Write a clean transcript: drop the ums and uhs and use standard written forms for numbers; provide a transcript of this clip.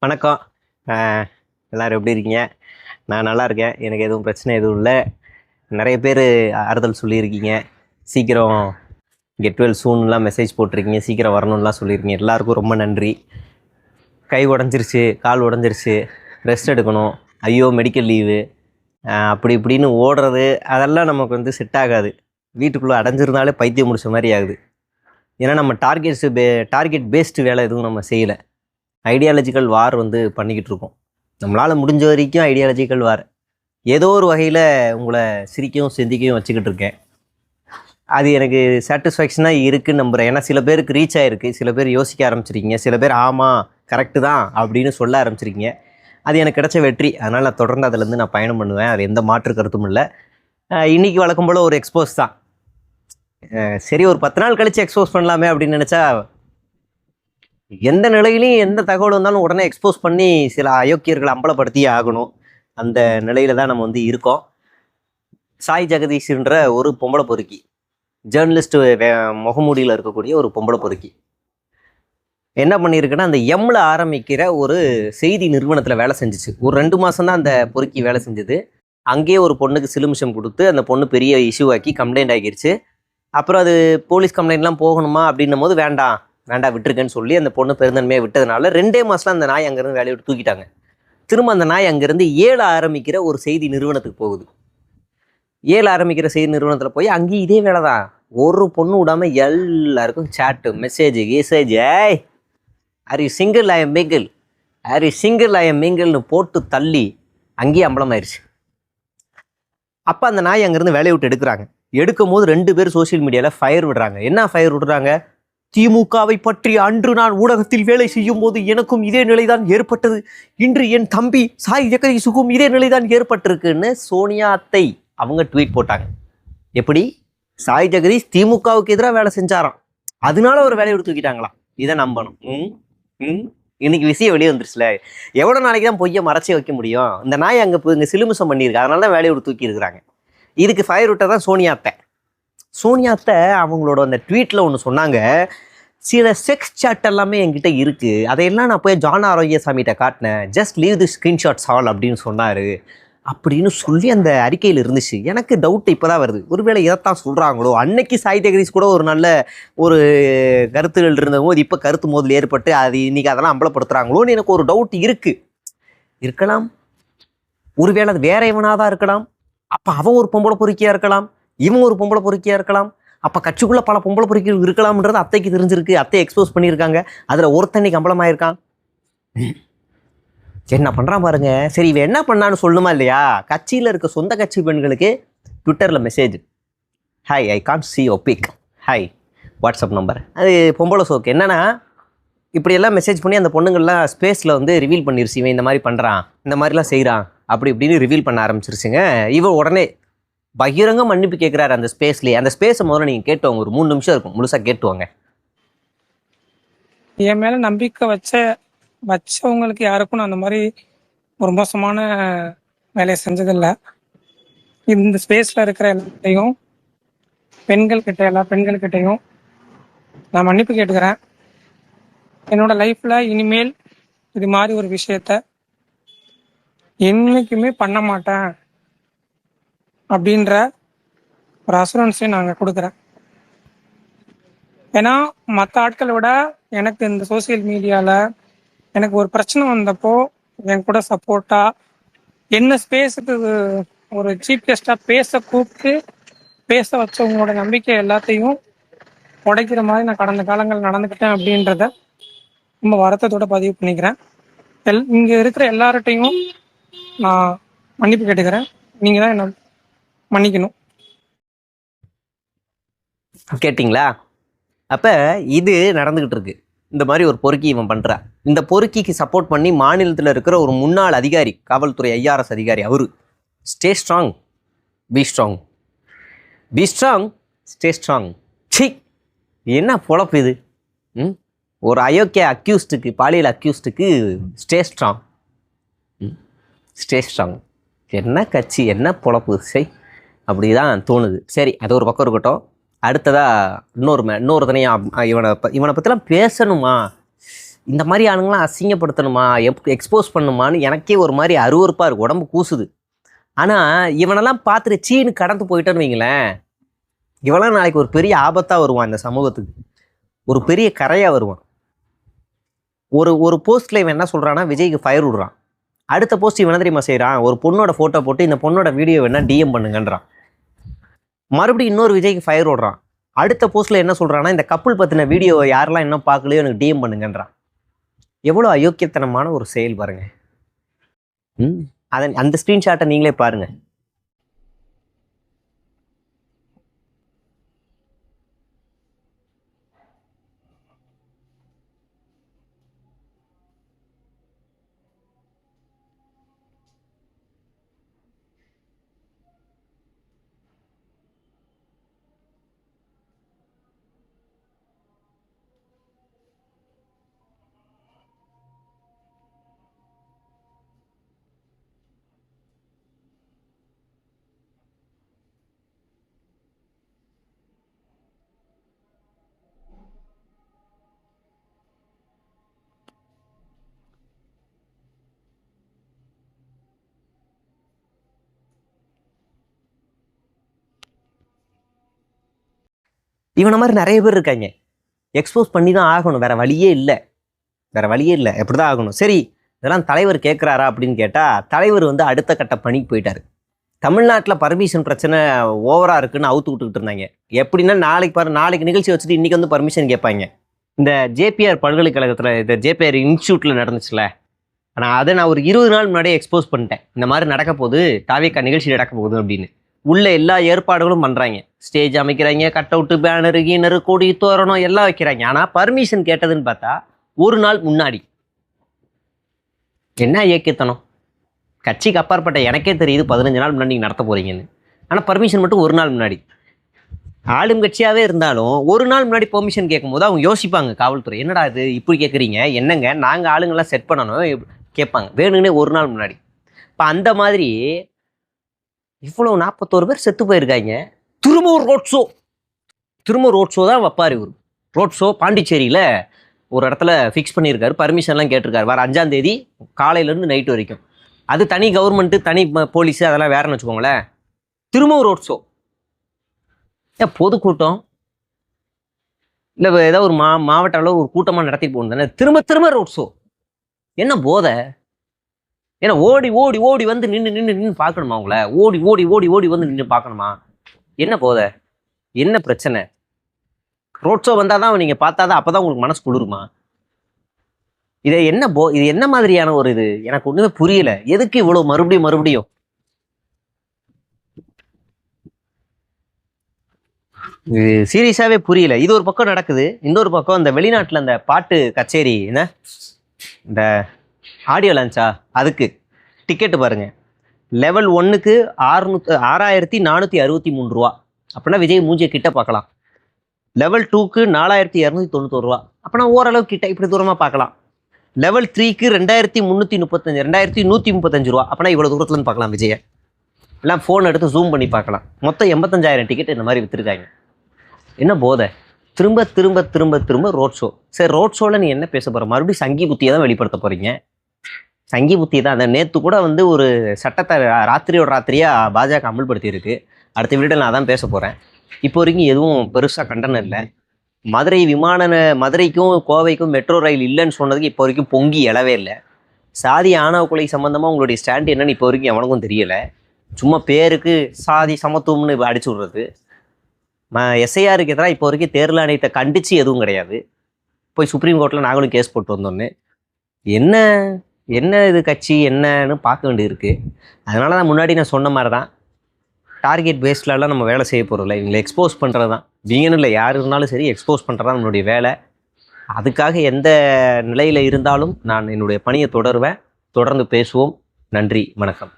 வணக்கம். எல்லோரும் எப்படி இருக்கீங்க? நான் நல்லா இருக்கேன். எனக்கு எதுவும் பிரச்சனை எதுவும் இல்லை. நிறைய பேர் ஆறுதல் சொல்லியிருக்கீங்க. சீக்கிரம் கெட் வெல் சூன்லாம் மெசேஜ் போட்டிருக்கீங்க. சீக்கிரம் வரணும்லாம் சொல்லியிருக்கீங்க. எல்லாருக்கும் ரொம்ப நன்றி. கை உடஞ்சிருச்சு, கால் உடஞ்சிருச்சு, ரெஸ்ட் எடுக்கணும், ஐயோ மெடிக்கல் லீவு, அப்படி இப்படின்னு ஓடுறது அதெல்லாம் நமக்கு வந்து செட் ஆகாது. வீட்டுக்குள்ளே அடைஞ்சிருந்தாலே பைத்தியம் முடிச்ச மாதிரி ஆகுது. ஏன்னா நம்ம டார்கெட் பேஸ்டு வேலை எதுவும் நம்ம செய்யலை. ஐடியாலஜிக்கல் வார் வந்து பண்ணிக்கிட்டு இருக்கோம். நம்மளால் முடிஞ்ச வரைக்கும் ஐடியாலஜிக்கல் வார் ஏதோ ஒரு வகையில் உங்களை சிரிக்கவும் சிந்திக்கவும் வச்சுக்கிட்டு இருக்கேன். அது எனக்கு சாட்டிஸ்ஃபேக்ஷனாக இருக்குதுன்னு நம்புகிறேன். ஏன்னா சில பேருக்கு ரீச் ஆகிருக்கு, சில பேர் யோசிக்க ஆரம்பிச்சிருக்கீங்க, சில பேர் ஆமாம் கரெக்டு தான் அப்படின்னு சொல்ல ஆரம்பிச்சிருக்கீங்க. அது எனக்கு கிடைச்ச வெற்றி. அதனால் நான் தொடர்ந்து அதிலேருந்து நான் பயணம் பண்ணுவேன். அது எந்த மாற்று கருத்தும் இல்லை. இன்றைக்கி வழக்கம் போல் ஒரு எக்ஸ்போஸ் தான். சரி, ஒரு 10 நாள் கழித்து எக்ஸ்போஸ் பண்ணலாமே அப்படின்னு நினச்சா எந்த நிலையிலையும் எந்த தகவல் வந்தாலும் உடனே எக்ஸ்போஸ் பண்ணி சில அயோக்கியர்களை அம்பலப்படுத்தியே ஆகணும். அந்த நிலையில தான் நம்ம வந்து இருக்கோம். சாய் ஜெகதீஷ்ன்ற ஒரு பொம்பளை பொறுக்கி, ஜேர்னலிஸ்ட் முகமூடியில் இருக்கக்கூடிய ஒரு பொம்பளை பொறுக்கி என்ன பண்ணியிருக்குன்னா, அந்த எம்ல ஆரம்பிக்கிற ஒரு செய்தி நிறுவனத்தில் வேலை செஞ்சிச்சு. ஒரு 2 மாதம் தான் அந்த பொறுக்கி வேலை செஞ்சது. அங்கேயே ஒரு பொண்ணுக்கு சிலுமிஷம் கொடுத்து அந்த பொண்ணு பெரிய இஷ்யூ ஆக்கி கம்ப்ளைண்ட் ஆகிருச்சு. அப்புறம் அது போலீஸ் கம்ப்ளைண்ட்லாம் போகணுமா அப்படின்னும் போது வேண்டாம் விட்டுருக்கேன்னு சொல்லி அந்த பொண்ணு பெருந்தன்மையாக விட்டதுனால 2 மாதம் அந்த நாய் அங்கேருந்து வேலையை விட்டு தூக்கிட்டாங்க. திரும்ப அந்த நாய் அங்கேருந்து 7 ஆரம்பிக்கிற ஒரு செய்தி நிறுவனத்துக்கு போகுது. 7 ஆரம்பிக்கிற செய்தி நிறுவனத்தில் போய் அங்கேயும் இதே வேலை தான். ஒரு பொண்ணு விடாமல் எல்லாருக்கும் சாட்டு மெசேஜ் ஏய் are you single I am mingle, are you single I am மிங்கிள்னு போட்டு தள்ளி அங்கேயே அம்பலமாயிருச்சு. அப்போ அந்த நாய் அங்கேருந்து வேலையை விட்டு எடுக்கும் போது 2 பேர் சோசியல் மீடியாவில் ஃபயர் விடுறாங்க. என்ன ஃபயர் விடுறாங்க? திமுகவை பற்றி அன்று நான் ஊடகத்தில் வேலை செய்யும் போது எனக்கும் இதே நிலைதான் ஏற்பட்டது. இன்று என் தம்பி சாய் ஜெகதீஷுக்கும் இதே நிலைதான் ஏற்பட்டிருக்குன்னு சோனியா அத்தை அவங்க ட்வீட் போட்டாங்க. எப்படி? சாய் ஜெகதீஷ் திமுகவுக்கு எதிராக வேலை செஞ்சாராம், அதனால ஒரு வேலையை விட்டு தூக்கிட்டாங்களாம். இதை நம்பணும். இன்னைக்கு விஷயம் வெளியே வந்துருச்சுல. எவ்வளோ நாளைக்கு தான் பொய்யை மறைச்சி வைக்க முடியும்? இந்த நாய் இங்கே சிலுமிசம் பண்ணியிருக்கு, அதனால தான் வேலையை விட்டு தூக்கி இருக்கிறாங்க. இதுக்கு ஃபயர் விட்டால் தான் சோனியா அத்தை அவங்களோட அந்த ட்வீட்டில் ஒன்று சொன்னாங்க. சில செக்ஸ் சாட் எல்லாமே என்கிட்ட இருக்குது, அதையெல்லாம் நான் போய் ஜான் ஆரோக்கியசாமிகிட்ட காட்டினேன், ஜஸ்ட் லீவ் தி ஸ்க்ரீன்ஷாட்ஸ் ஆல் அப்படின்னு சொன்னார் அப்படின்னு சொல்லி அந்த அறிக்கையில் இருந்துச்சு. எனக்கு டவுட் இப்போ தான் வருது, ஒருவேளை இதைத்தான் சொல்கிறாங்களோ. அன்னைக்கு சாய் ஜெகதீஷ் கூட ஒரு நல்ல ஒரு கருத்துகள் இருந்தபோது இப்போ கருத்து மோதல் ஏற்பட்டு அது இன்றைக்கி அதெல்லாம் அம்பலப்படுத்துகிறாங்களோன்னு எனக்கு ஒரு டவுட் இருக்கலாம். ஒருவேளை அது வேற எவனாக தான் இருக்கலாம். அப்போ அவன் ஒரு பொம்பளை பொறுக்கியாக இருக்கலாம், இவன் ஒரு பொம்பளை பொறுக்கியாக இருக்கலாம். அப்போ கட்சிக்குள்ளே பல பொம்பளை பொறுக்கிகள் இருக்கலாம்ன்றது அத்தைக்கு தெரிஞ்சிருக்கு. அத்தை எக்ஸ்போஸ் பண்ணியிருக்காங்க. அதில் ஒருத்தன்னைக்கு அம்பலமாயிருக்கான். என்ன பண்ணுறான் பாருங்க. சரி, இவன் என்ன பண்ணான்னு சொல்லணுமா இல்லையா? கட்சியில் இருக்க சொந்த கட்சி பெண்களுக்கு ட்விட்டரில் message, hi I can't see your pic, hi WhatsApp number. அது பொம்பளை சோக்கு என்னன்னா, இப்படியெல்லாம் மெசேஜ் பண்ணி அந்த பொண்ணுங்கள்லாம் ஸ்பேஸில் வந்து ரிவீல் பண்ணிருச்சு. இவன் இந்த மாதிரி பண்ணுறான், இந்த மாதிரிலாம் செய்கிறான் அப்படி இப்படின்னு ரிவீல் பண்ண ஆரம்பிச்சிருச்சுங்க. இவன் உடனே பகிரங்க மன்னிப்பு கேட்குறாரு அந்த ஸ்பேஸ்லேயே. அந்த ஸ்பேஸை முதல்ல நீங்கள் கேட்டுவாங்க, ஒரு 3 நிமிஷம் இருக்கும், முழுசாக கேட்டுவாங்க. என் மேலே நம்பிக்கை வச்சவங்களுக்கு யாருக்கும் நான் அந்த மாதிரி ஒரு மோசமான வேலையை செஞ்சதில்லை. இந்த ஸ்பேஸில் இருக்கிற எல்லாத்தையும் எல்லா பெண்கள்கிட்டையும் நான் மன்னிப்பு கேட்டுக்கிறேன். என்னோட லைஃப்பில் இனிமேல் இது மாதிரி ஒரு விஷயத்த என்னைக்குமே பண்ண மாட்டேன் அப்படின்ற ஒரு அசூரன்ஸையும் நாங்கள் கொடுக்குறேன். ஏன்னா மற்ற ஆட்களை விட எனக்கு இந்த சோசியல் மீடியாவில் எனக்கு ஒரு பிரச்சனை வந்தப்போ என் கூட சப்போர்ட்டாக என்ன ஸ்பேஸுக்கு ஒரு சீஃப் கெஸ்டாக கூப்பிட்டு பேச வச்சவங்களோட நம்பிக்கை எல்லாத்தையும் உடைக்கிற மாதிரி நான் கடந்த காலங்கள் நடந்துக்கிட்டேன் அப்படின்றத ரொம்ப வருத்தத்தோட பதிவு பண்ணிக்கிறேன். இங்கே இருக்கிற எல்லார்ட்டையும் நான் மன்னிப்பு கேட்டுக்கிறேன். நீங்கள் தான் என்ன மன்னிக்கணும். கேட்டிங்களா? அப்போ இது நடந்துக்கிட்டு இருக்கு. இந்த மாதிரி ஒரு பொறுக்கி இவன் பண்ணுறா. இந்த பொறுக்கிக்கு சப்போர்ட் பண்ணி மாநிலத்தில் இருக்கிற ஒரு முன்னாள் அதிகாரி, காவல்துறை IRS அதிகாரி, அவரு stay strong, be strong, be strong, stay strong. C, என்ன பொழப்பு இது? ஒரு அயோக்கிய அக்யூஸ்டுக்கு, பாலியல் அக்யூஸ்டுக்கு ஸ்டே ஸ்ட்ராங், ஸ்டே ஸ்ட்ராங். என்ன கட்சி, என்ன பொழப்பு? சரி, அப்படி தான் தோணுது. சரி, அது ஒரு பக்கம் இருக்கட்டும். அடுத்ததாக இன்னொருத்தனையும் இவனை பற்றிலாம் பேசணுமா? இந்த மாதிரி ஆளுங்களாம் அசிங்கப்படுத்தணுமா, எக்ஸ்போஸ் பண்ணுமான்னு எனக்கே ஒரு மாதிரி அருவருப்பாக இருக்குது, உடம்பு கூசுது. ஆனால் இவனெல்லாம் பார்த்துட்டு சீனு கடந்து போயிட்டேன்னு வைங்களேன், இவெல்லாம் நாளைக்கு ஒரு பெரிய ஆபத்தாக வருவான் இந்த சமூகத்துக்கு, ஒரு பெரிய கரையாக வருவான். ஒரு போஸ்ட்டில் இவன் என்ன சொல்கிறான்னா, விஜய்க்கு ஃபயர் விடுறான். அடுத்த போஸ்ட் இவன் என்ன தெரியுமா செய்கிறான், ஒரு பொண்ணோட ஃபோட்டோ போட்டு இந்த பொண்ணோட வீடியோ வேணா டிஎம் பண்ணுங்கன்றான். மறுபடியும் இன்னொரு விஜய்க்கு ஃபயர் விடுறான். அடுத்த போஸ்ட்டில் என்ன சொல்கிறான்னா, இந்த கப்புள் பற்றின வீடியோ யாரெல்லாம் இன்னும் பார்க்கலையோ எனக்கு டிஎம் பண்ணுங்கன்றான். எவ்வளோ அயோக்கியத்தனமான ஒரு செயல் பாருங்க. அந்த ஸ்க்ரீன்ஷாட்டை நீங்களே பாருங்க. இவனை மாதிரி நிறைய பேர் இருக்காங்க. எக்ஸ்போஸ் பண்ணி தான் ஆகணும், வேற வழியே இல்லை, வேற வழியே இல்லை, எப்படி தான் ஆகணும். சரி, இதெல்லாம் தலைவர் கேட்குறாரா அப்படின்னு கேட்டால், தலைவர் வந்து அடுத்த கட்ட பணிக்கு போயிட்டாரு. தமிழ்நாட்டில் பர்மிஷன் பிரச்சனை ஓவராக இருக்குன்னு அவுத்து விட்டுக்கிட்டு இருந்தாங்க. எப்படின்னா நாளைக்கு நிகழ்ச்சி வச்சுட்டு இன்றைக்கி வந்து பர்மிஷன் கேட்பாங்க. இந்த ஜேபிஆர் பல்கலைக்கழகத்தில், இந்த ஜேபிஆர் இன்ஸ்டியூட்டில் நடந்துச்சுல, நான் ஒரு 20 நாள் முன்னாடியே எக்ஸ்போஸ் பண்ணிட்டேன். இந்த மாதிரி நடக்க போகுது, தாவேக்கா நிகழ்ச்சி நடக்க போகுது அப்படின்னு. உள்ள எல்லா ஏற்பாடுகளும் பண்ணுறாங்க. ஸ்டேஜ் அமைக்கிறாங்க, கட் அவுட்டு, பேனரு, கீனரு, கொடி, தோரணம் எல்லாம் வைக்கிறாங்க. ஆனால் பர்மிஷன் கேட்டதுன்னு பார்த்தா ஒரு நாள் முன்னாடி. என்ன இயக்கத்தனம்! கட்சிக்கு அப்பாற்பட்ட எனக்கே தெரியுது 15 நாள் முன்னாடி நீங்கள் நடத்த போகிறீங்கன்னு. ஆனால் பர்மிஷன் மட்டும் ஒரு நாள் முன்னாடி. ஆளும் கட்சியாகவே இருந்தாலும் ஒரு நாள் முன்னாடி பெர்மிஷன் கேட்கும்போது அவங்க யோசிப்பாங்க, காவல்துறை என்னடா இது இப்படி கேட்குறீங்க, என்னங்க நாங்கள் ஆளுங்கெல்லாம் செட் பண்ணணும் கேட்பாங்க, வேணுங்கன்னே ஒரு நாள் முன்னாடி. இப்போ அந்த மாதிரி இவ்வளோ 41 பேர் செத்து போயிருக்காங்க. திரும்பவும் ரோட் ஷோ தான் வைப்பார் இவர். ரோட் ஷோ பாண்டிச்சேரியில் ஒரு இடத்துல ஃபிக்ஸ் பண்ணியிருக்காரு, பர்மிஷன்லாம் கேட்டிருக்காரு. வர 5ஆம் தேதி காலையிலேருந்து நைட்டு வரைக்கும். அது தனி கவர்மெண்ட்டு, தனி போலீஸு, அதெல்லாம் வேறன்னு வச்சுக்கோங்களேன். திரும்பவும் ரோட் ஷோ. ஏன் பொதுக்கூட்டம் இல்லை ஏதாவது ஒரு மாவட்ட அளவு ஒரு கூட்டமாக நடத்திட்டு போகணும் தானே, திரும்ப ரோட் ஷோ. என்ன போதை! ஏன்னா ஓடி வந்து நின்று பார்க்கணுமா அவங்கள? ஓடி வந்து நின்று பார்க்கணுமா? என்ன போதை, என்ன பிரச்சனை? ரோட் ஷோ வந்தால் தான் நீங்கள் பார்த்தா தான் அப்போ தான் உங்களுக்கு மனசு குளிருமா? இது என்ன மாதிரியான ஒரு இது எனக்கு ஒன்றுமே புரியல. எதுக்கு இவ்வளோ மறுபடியும் இது சீரியஸாகவே புரியல. இது ஒரு பக்கம் நடக்குது, இன்னொரு பக்கம் இந்த வெளிநாட்டில் அந்த பாட்டு கச்சேரி, என்ன இந்த ஆடியோ லான்ச்சா, அதுக்கு டிக்கெட்டு பாருங்கள். லெவல் 1க்கு 6,463 ரூபா. அப்படின்னா விஜய் மூஞ்சியை கிட்ட பார்க்கலாம். லெவல் 2க்கு 4,291 ரூபா. அப்படின்னா ஓரளவு கிட்ட இப்படி தூரமாக பார்க்கலாம். லெவல் 3க்கு 2,135 ரூபா. அப்படின்னா இவ்வளோ தூரத்துலேருந்து பார்க்கலாம் விஜயை. எல்லாம் ஃபோன் எடுத்து ஜூம் பண்ணி பார்க்கலாம். மொத்தம் 85,000 டிக்கெட் இந்த மாதிரி விற்றுருக்காங்க. என்ன போதை! திரும்ப ரோட் ஷோ. சரி, ரோட் ஷோவில் நீ என்ன பேச போகிற? மறுபடியும் சங்கி புத்தியை தான் வெளிப்படுத்த போகிறீங்க. சங்கி புத்தி தான். அந்த நேற்று கூட வந்து ஒரு சட்டத்தை ராத்திரியாக பாஜக அமல்படுத்தியிருக்கு. அடுத்த வீடியோவில் நான் தான் பேச போகிறேன். இப்போ வரைக்கும் எதுவும் பெருசாக கண்டனம் இல்லை. மதுரைக்கும் கோவைக்கும் மெட்ரோ ரயில் இல்லைன்னு சொன்னதுக்கு இப்போ வரைக்கும் பொங்கி எழவே இல்லை. சாதி ஆணவ கொலை சம்மந்தமாக உங்களுடைய ஸ்டாண்ட் என்னன்னு இப்போ வரைக்கும் எவனுக்கும் தெரியலை. சும்மா பேருக்கு சாதி சமத்துவம்னு அடிச்சு விட்றது. எஸ்ஐஆருக்கு எதிராக இப்போ வரைக்கும் தேர்தல் ஆணையத்தை கண்டித்து எதுவும் கிடையாது. போய் சுப்ரீம் கோர்ட்டில் நாங்களும் கேஸ் போட்டு வந்தோன்னு. என்ன இது கட்சி என்னன்னு பார்க்க வேண்டியிருக்கு. அதனால தான் முன்னாடி நான் சொன்ன மாதிரி தான், டார்கெட் பேஸ்லலாம் நம்ம வேலை செய்ய போகிறதில்ல. இவங்களை எக்ஸ்போஸ் பண்ணுறது தான். வீங்கன்னு இல்லை, யார் இருந்தாலும் சரி எக்ஸ்போஸ் பண்ணுறது தான் நம்மளுடைய வேலை. அதுக்காக எந்த நிலையில் இருந்தாலும் நான் என்னுடைய பணியை தொடருவேன். தொடர்ந்து பேசுவோம். நன்றி, வணக்கம்.